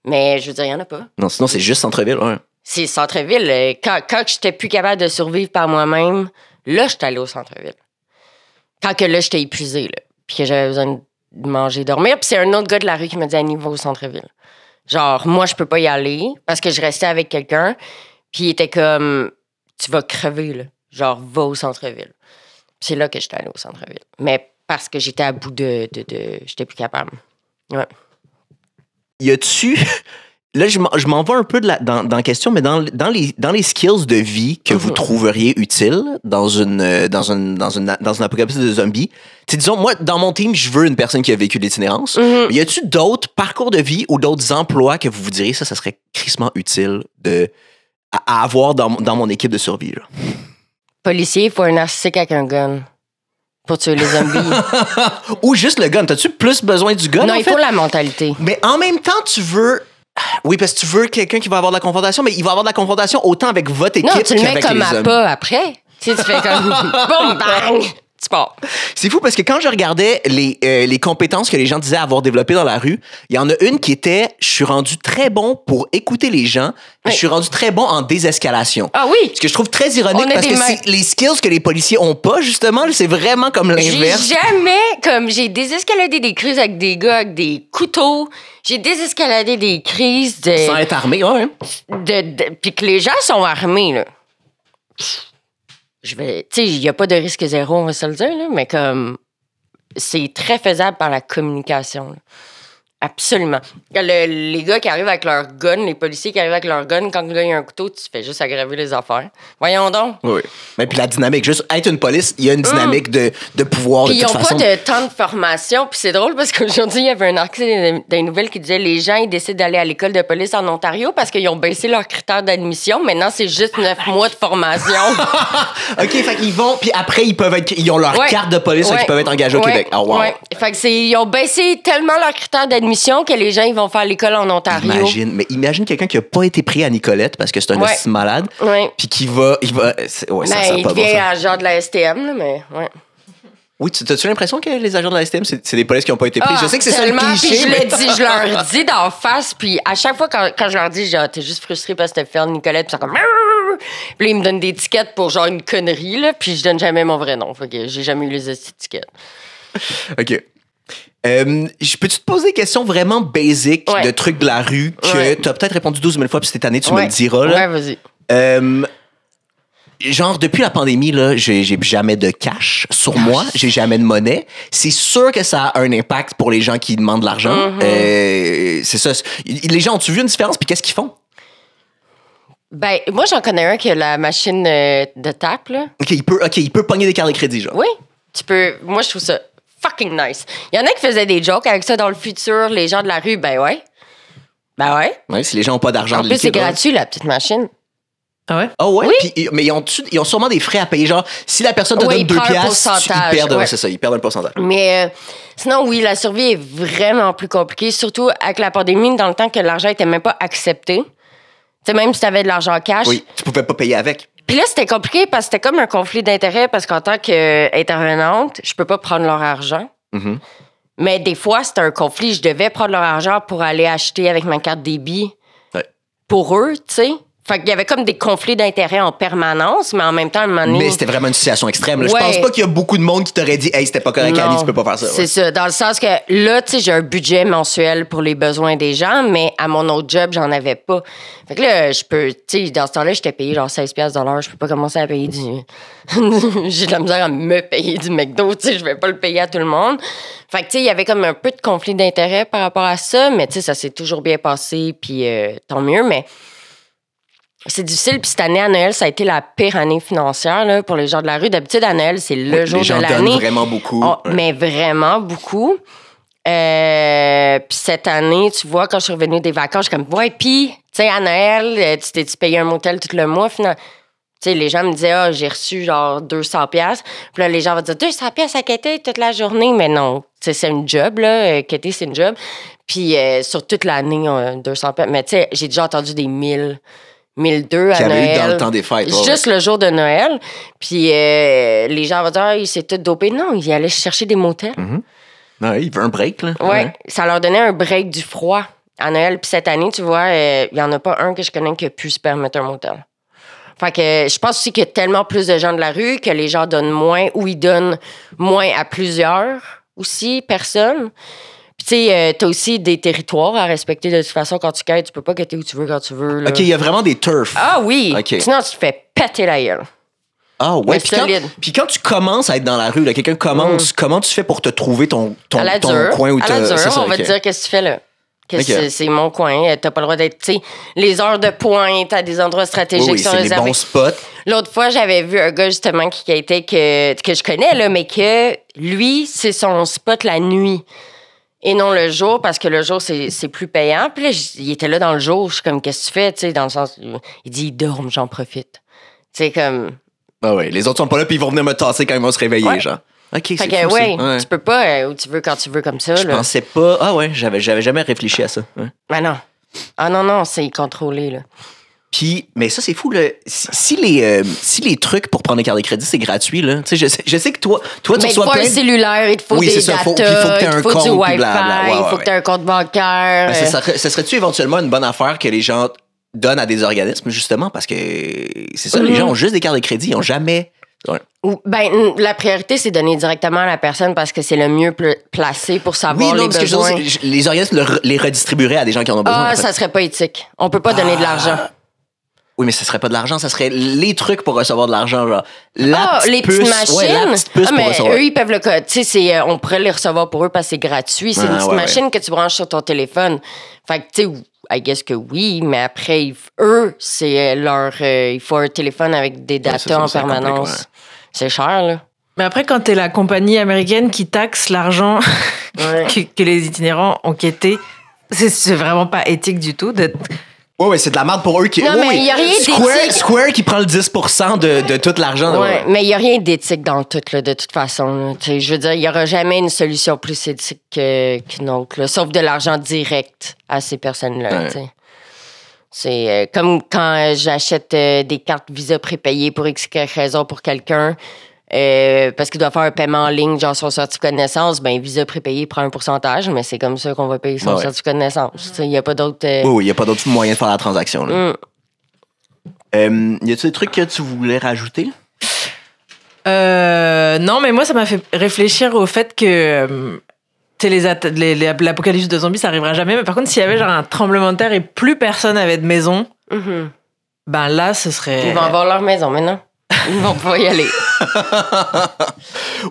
Mais je veux dire, il y en a pas. Non, sinon, c'est juste centre-ville, ouais. C'est centre-ville. Quand j'étais plus capable de survivre par moi-même, là, j'étais allée au centre-ville. Quand que là, j'étais épuisée, là, puis que j'avais besoin de manger, dormir. Puis c'est un autre gars de la rue qui m'a dit, Annie, va au centre-ville. Genre, moi, je peux pas y aller parce que je restais avec quelqu'un. Puis il était comme, tu vas crever, là. Genre, va au centre-ville. Puis c'est là que j'étais allée au centre-ville. Mais parce que j'étais à bout de j'étais plus capable. Ouais. Y a-tu... Là, je m'en vais un peu dans la question, mais dans les skills de vie que vous trouveriez utiles dans une apocalypse de zombies, disons, moi, dans mon team, je veux une personne qui a vécu l'itinérance. Y a-tu d'autres parcours de vie ou d'autres emplois que vous diriez ça serait crissement utile à avoir dans mon équipe de survie? Là? Policier, il faut un narcissique avec un gun pour tuer les zombies. Ou juste le gun. T'as-tu plus besoin du gun? Non, il faut la mentalité. Mais en même temps, tu veux... Oui, parce que tu veux quelqu'un qui va avoir de la confrontation, mais il va avoir de la confrontation autant avec votre équipe qu'avec les hommes. Non, tu le mets comme appât après. Tu sais, tu fais comme... Boum, bang! Tu pars. C'est fou parce que quand je regardais les compétences que les gens disaient avoir développées dans la rue, il y en a une qui était « Je suis rendu très bon pour écouter les gens, et je suis rendu très bon en désescalation. » Ah oui! Ce que je trouve très ironique parce que c'est les skills que les policiers ont pas, justement, c'est vraiment comme l'inverse. J'ai désescaladé des crises avec des gars avec des couteaux. J'ai désescaladé des crises de... Sans être armé, ouais. Puis que les gens sont armés, là. Tu sais, il n'y a pas de risque zéro, on va se le dire, là, mais comme... C'est très faisable par la communication, là. Absolument. Les gars qui arrivent avec leur gun, les policiers qui arrivent avec leur gun, quand le gars a un couteau, tu fais juste aggraver les affaires. Voyons donc. Oui. Mais puis la dynamique, juste être une police, il y a une dynamique de pouvoir. Puis de toute façon. Ils n'ont pas de temps de formation. Puis c'est drôle parce qu'aujourd'hui, il y avait un article dans les nouvelles qui disait les gens, ils décident d'aller à l'école de police en Ontario parce qu'ils ont baissé leurs critères d'admission. Maintenant, c'est juste 9 mois de formation. OK, fait qu'ils vont, puis après, ils ont leur carte de police, fait qu'ils peuvent être engagés au Québec. Oh, wow. Fait que ils ont baissé tellement leurs critères d'admission que les gens ils vont faire l'école en Ontario. Imagine quelqu'un qui a pas été pris à Nicolette parce que c'est un hostie malade, puis qui va il devient agent de la STM là, mais ouais. Oui, t'as-tu l'impression que les agents de la STM, c'est des polices qui n'ont pas été pris? Je sais que c'est ça le cliché. Je leur dis d'en face, puis à chaque fois quand je leur dis, genre, t'es juste frustré parce que t'as fait Nicolette, puis ils sont comme... Puis là, ils me donnent des étiquettes pour genre une connerie, là, puis je donne jamais mon vrai nom. Fait que j'ai jamais eu les étiquettes. OK. Je peux-tu te poser des questions vraiment basiques de trucs de la rue que tu as peut-être répondu 12 000 fois, puis cette année, tu me le diras. Là. Ouais, vas-y. Genre, depuis la pandémie, là, j'ai jamais de cash sur moi, j'ai jamais de monnaie. C'est sûr que ça a un impact pour les gens qui demandent de l'argent. C'est ça. Les gens, ont-tu vu une différence? Puis qu'est-ce qu'ils font? Ben, moi, j'en connais un qui a la machine de tape, là. OK, il peut pogner des cartes de crédit, genre. Oui, tu peux. Moi, je trouve ça fucking nice. Il y en a qui faisaient des jokes avec ça dans le futur, les gens de la rue, ben ouais. Ben ouais. Ouais, si les gens n'ont pas d'argent En de plus, c'est liquide, gratuit, la petite machine. Ah ouais? Ah ouais? Oui. Puis, mais ils ont sûrement des frais à payer. Genre, si la personne te donne ils 2 prennent un piastres, pourcentage, ils perdent, ouais. c'est ça, ils perdent un pourcentage. Mais sinon, oui, la survie est vraiment plus compliquée, surtout avec la pandémie, dans le temps que l'argent était même pas accepté. Tu sais, même si tu avais de l'argent cash. Oui, tu pouvais pas payer avec. Puis là, c'était compliqué parce que c'était comme un conflit d'intérêts parce qu'en tant qu'intervenante, je peux pas prendre leur argent. Mm-hmm. Mais des fois, c'était un conflit. Je devais prendre leur argent pour aller acheter avec ma carte débit pour eux, tu sais. Fait qu'il y avait comme des conflits d'intérêts en permanence, mais en même temps, à un moment donné... Mais c'était vraiment une situation extrême. Là. Ouais. Je pense pas qu'il y a beaucoup de monde qui t'aurait dit « Hey, c'était pas correct, Non, Ali, tu peux pas faire ça. » C'est ça. Dans le sens que là, tu sais, j'ai un budget mensuel pour les besoins des gens, mais à mon autre job, j'en avais pas. Fait que là, je peux... Tu sais, dans ce temps-là, j'étais payé genre 16$ de l'heure. Je peux pas commencer à payer du... J'ai de la misère à me payer du McDo. Tu sais, je vais pas le payer à tout le monde. Fait que, tu sais, il y avait comme un peu de conflit d'intérêts par rapport à ça, mais tu sais, ça s'est toujours bien passé, puis tant mieux, mais... C'est difficile, puis cette année, à Noël, ça a été la pire année financière là, pour les gens de la rue. D'habitude, à Noël, c'est le jour de l'année. Les gens donnent vraiment beaucoup. Mais vraiment beaucoup. Puis cette année, tu vois, quand je suis revenue des vacances, je suis comme, ouais, puis, tu sais, à Noël, tu t'es payé un motel tout le mois, finalement. Tu sais, les gens me disaient, j'ai reçu genre 200$. Puis là, les gens vont dire, 200$ à quêter toute la journée. Mais non, tu sais, c'est une job, là. Quêter, c'est une job. Puis sur toute l'année, 200$. Mais tu sais, j'ai déjà entendu des 1002 à Noël. Eu dans le temps des fêtes. Juste le jour de Noël. Puis les gens vont dire, il s'est tout dopé. Non, il allait chercher des motels. Ouais, il veut un break, là. Ouais, ça leur donnait un break du froid à Noël. Puis cette année, tu vois, il y en a pas un que je connais qui a pu se permettre un motel. Fait que je pense aussi qu'il y a tellement plus de gens de la rue que les gens donnent moins ou ils donnent moins à plusieurs aussi, personnes. Puis, tu sais, t'as aussi des territoires à respecter de toute façon quand tu quêtes. Tu peux pas quêter où tu veux quand tu veux. Là. OK, il y a vraiment des turfs. Ah oui! Okay. Sinon, tu te fais péter la gueule. Ah ouais, puis quand tu commences à être dans la rue, là, quelqu'un commence, comment tu fais pour te trouver ton coin où tu on va te dire qu'est-ce que tu fais là. C'est mon coin. T'as pas le droit d'être, tu sais, les heures de pointe à des endroits stratégiques sont réservés. C'est les bons spots. L'autre fois, j'avais vu un gars justement qui a été que je connais là, mais que lui, c'est son spot la nuit. Et non le jour, parce que le jour, c'est plus payant. Puis là, il était là dans le jour. Je suis comme, qu'est-ce que tu fais? Tu sais, dans le sens, il dit, il dorme, j'en profite. Tu sais, comme. Ah ouais, les autres sont pas là, puis ils vont venir me tasser quand ils vont se réveiller, genre. OK, c'est fait fou, que, tu peux pas où tu veux, quand tu veux, comme ça. Je pensais pas. Ah ouais, j'avais jamais réfléchi à ça. Ouais. Ben non. Ah non, c'est contrôlé, là. Puis, mais ça, c'est fou, là. Si les trucs pour prendre des cartes de crédit, c'est gratuit, là. Tu sais, je sais que toi tu reçois plein... un cellulaire, il te faut des data, il faut du Wi-Fi, il faut que tu aies un compte bancaire. Ben, ça serait-tu éventuellement une bonne affaire que les gens donnent à des organismes, justement? Parce que c'est ça, les gens ont juste des cartes de crédit, ils ont jamais... Ouais. Ben, la priorité, c'est donner directement à la personne parce que c'est le mieux placé pour savoir les besoins. Les organismes les redistribueraient à des gens qui en ont besoin. Ah, ça serait pas éthique. On peut pas donner de l'argent. Oui, mais ça serait pas de l'argent, ça serait les trucs pour recevoir de l'argent, genre les petites machines. Ouais, la petite puce pour recevoir. Eux, ils peuvent tu sais, on pourrait les recevoir pour eux parce que c'est gratuit. C'est une petite machine que tu branches sur ton téléphone. Fait que, tu sais, I guess que oui, mais après, eux, c'est il faut un téléphone avec des data en permanence. C'est cher, là. Mais après, quand t'es la compagnie américaine qui taxe l'argent que les itinérants ont quêté, c'est vraiment pas éthique du tout d'être... Oui, c'est de la merde pour eux qui... Non, mais il y a rien d'éthique. Square qui prend le 10% de tout l'argent. Oui, mais il y a rien d'éthique dans le tout, là, de toute façon. Je veux dire, il y aura jamais une solution plus éthique qu'une autre, là, sauf de l'argent direct à ces personnes-là. Ouais. C'est comme quand j'achète des cartes Visa prépayées pour X raison pour quelqu'un, parce qu'il doit faire un paiement en ligne, genre son certificat de naissance, ben Visa prépayé prend un pourcentage, mais c'est comme ça qu'on va payer son certificat de naissance. Il n'y a pas d'autre... Oui, il n'y a pas d'autre moyen de faire la transaction. Là. Y a-t-il des trucs que tu voulais rajouter? Non, mais moi, ça m'a fait réfléchir au fait que l'apocalypse de zombies, ça arrivera jamais. Mais par contre, s'il y avait genre un tremblement de terre et plus personne avait de maison, ben là, ce serait... Ils vont avoir leur maison maintenant. Ils vont pouvoir y aller.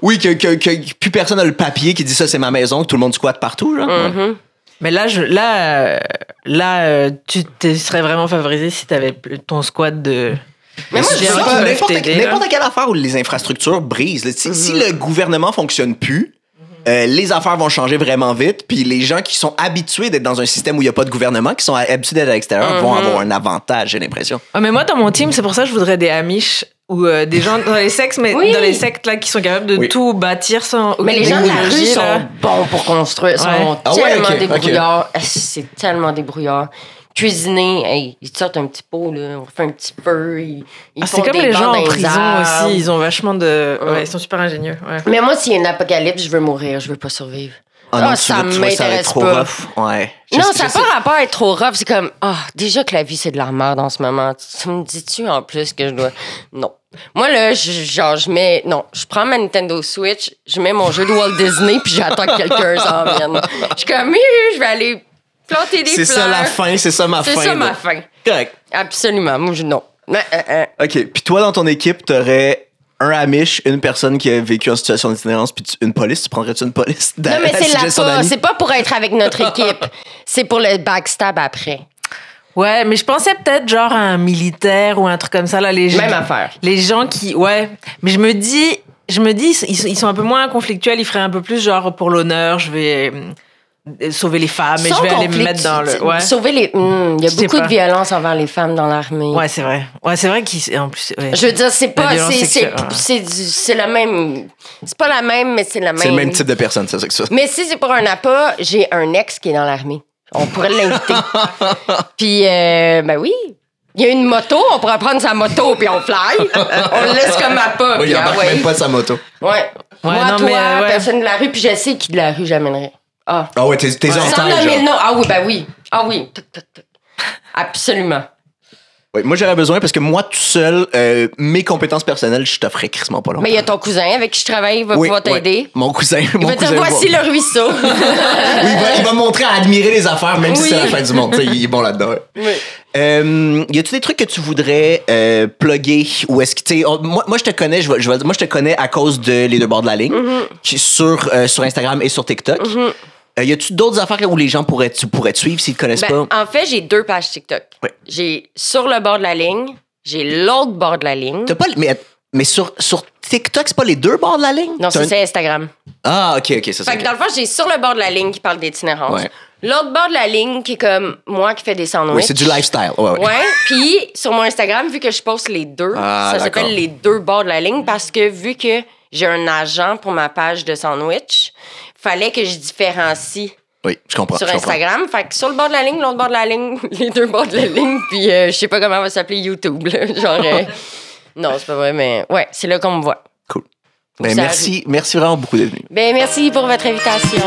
Oui, que plus personne n'a le papier qui dit ça, c'est ma maison, que tout le monde squatte partout, genre. Ouais. Mais là, tu te serais vraiment favorisé si tu avais ton squat de... Mais moi, je dis n'importe quelle affaire où les infrastructures brisent. Là. Si le gouvernement fonctionne plus, les affaires vont changer vraiment vite. Puis les gens qui sont habitués d'être dans un système où il n'y a pas de gouvernement, qui sont habitués d'être à l'extérieur, vont avoir un avantage, j'ai l'impression. Ah, mais moi, dans mon team, c'est pour ça que je voudrais des Amish ou des gens dans les sectes, mais dans les sectes là, qui sont capables de tout bâtir sans... Mais les gens de la rue sont bons pour construire. Ils sont tellement débrouillards. C'est tellement débrouillard. Cuisiner, ils sortent un petit pot, là, on fait un petit feu. C'est comme les gens en prison aussi, ils ont vachement de... Ouais, ils sont super ingénieux. Ouais. Mais moi, s'il y a une apocalypse, je veux mourir, je veux pas survivre. Non, ça m'intéresse pas. Ouais. Non, ça n'a pas rapport à être trop rough. C'est comme, déjà que la vie, c'est de la merde en ce moment. Tu me dis-tu en plus que je dois... Non. Moi, là, je prends ma Nintendo Switch, je mets mon jeu de Walt Disney, puis j'attends que quelqu'un s'en vienne. Je suis comme, je vais aller... planter des fleurs. C'est ça la fin, c'est ça ma fin. C'est ça ma fin. Correct. Absolument. Moi, non. OK. Puis toi, dans ton équipe, t'aurais un Amish, une personne qui a vécu en situation d'itinérance, puis une police. Tu prendrais-tu une police? Non, mais c'est pas pour être avec notre équipe. C'est pour le backstab après. Ouais, mais je pensais peut-être genre à un militaire ou un truc comme ça. Là, Même affaire. Les gens qui... Ouais. Mais je me dis, ils sont un peu moins conflictuels. Ils feraient un peu plus genre pour l'honneur, je vais... sauver les femmes et je vais aller me mettre dans le... Ouais. Sauver les... Il y a beaucoup de violence envers les femmes dans l'armée. Ouais, c'est vrai. Ouais, c'est vrai qu'en plus... Ouais. Je veux dire, c'est pas... C'est la même... C'est pas la même, mais c'est la même... C'est le même type de personne, c'est ça que ça. Mais si c'est pour un appât, j'ai un ex qui est dans l'armée. On pourrait l'inviter. Puis, ben oui... Il y a une moto, on pourrait prendre sa moto puis on fly. On le laisse comme appât. Oui, il embarque même pas de sa moto. Ouais. Moi, non, toi, personne de la rue, puis je sais qui de la rue j'amènerais. Ah ouais, t'es en non. Ah oui, ben oui. Ah oui. Absolument. Oui, moi, j'aurais besoin parce que moi, tout seul, mes compétences personnelles, je t'offrais crissement pas longtemps. Mais il y a ton cousin avec qui je travaille, il va pouvoir t'aider. Mon cousin. Il va dire, voici le ruisseau. Oui, il va me montrer à admirer les affaires, même si c'est la fin du monde. T'sais, il est bon là-dedans. Oui. Y a-tu des trucs que tu voudrais plugger ou est-ce que moi je te connais, moi je te connais à cause de Les Deux Bords de la Ligne, qui sur Instagram et sur TikTok. Y a-tu d'autres affaires où les gens pourraient te suivre s'ils te connaissent pas? En fait, j'ai 2 pages TikTok. Oui. J'ai Sur le bord de la ligne, j'ai l'autre bord de la ligne. T'as pas mais sur TikTok, c'est pas Les Deux Bords de la Ligne? Non, c'est Instagram. Ah, OK, ça fait que dans le fond, j'ai Sur le bord de la ligne qui parle d'itinérance. Ouais. L'autre bord de la ligne qui est comme moi qui fais des sandwichs. Oui, c'est du lifestyle. Ouais. Puis sur mon Instagram, vu que je poste les deux, ça s'appelle Les Deux Bords de la Ligne parce que vu que j'ai un agent pour ma page de sandwich, fallait que je différencie. Oui, je comprends. Sur Instagram. Fait que sur le bord de la ligne, l'autre bord de la ligne, les deux bords de la ligne, puis je sais pas comment va s'appeler YouTube. Là. Genre, non, c'est pas vrai, mais ouais, c'est là qu'on me voit. Cool. Ben, merci vraiment beaucoup d'être venu. Ben, merci pour votre invitation.